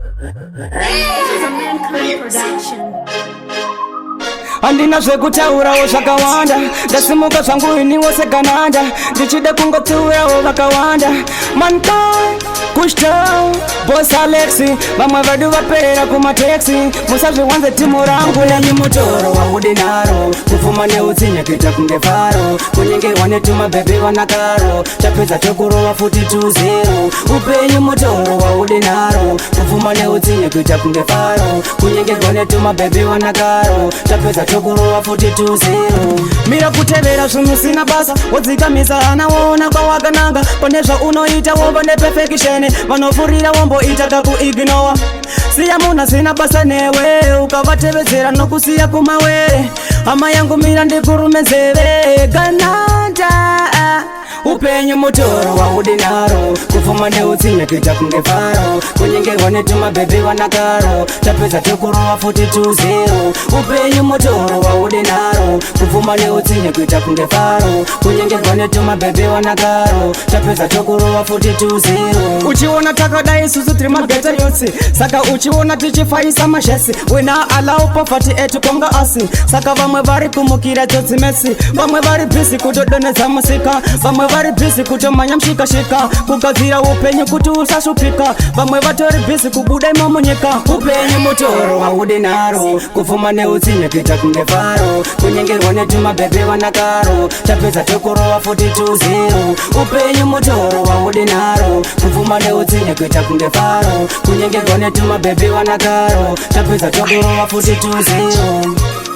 This is a Mankind production. Andina zvekutaurawo zvakawanda ndasimuka zvangu iniwose gananda ndichida kungotsiurawo vakawanda Mankind push down boss Alexi vamwe vadu vaperera kumateksi musazviwanze timu rangu nenyi mutoro waudi naro kufuma neutsinye kuita kunge faro kunyengerwa netumabhebhe vanakaro tapedza tokurova futi 2-0 upenyu mutoro waudi naro kufuma neutsinye kuita kunge faro kunyengerwa netumabhebhe vanakaro tapedza tokurova futi 2-0 mira kutevera zvinhu sina basa wodzikamisa hana woona kwawakananga pane zvaunoita wova neperfection vanofurira womboita kakuignowa siya munhu asina basa newe ukavatevedzera nokusiya kumawere hama yangu mira ndikurumenzeve gananda upenyu mutoro waudi naro kufuma neutsinye kuita kunge faro kunyengerwa netumabhebhe vanakaro tapedza tokurova futi 2-0 upenyu mutoro waudi naro kufuma neutsinye kuita kunge faro kunyengerwa netumabhebhe vanakaro tapedza tokurova futi 2-0 uchiona takadai isusu tiri mageta yotsi saka uchiona tichifaisa mashesi wina allow poverty etu konga asi saka vamwe vari kumukira dzotsimesi vamwe vari bhisi kutodonedza musika vamwe vari bhisi kutomanya mshikashika kugadzira upenyu kuti usasupika vamwe vatori bhisi kubuda imo munyika upenyu mutoro waudi naro kufuma neutsinye kuita kunge faro kunyengerwa netumabhebhe vanakaro tapedza tokurova futi 2-0 upenyu mutoro waudi naro kufuma neutsinye kuita kunge faro kunyengerwa netumabhebhe vanakaro tapedza tokurova futi 2-0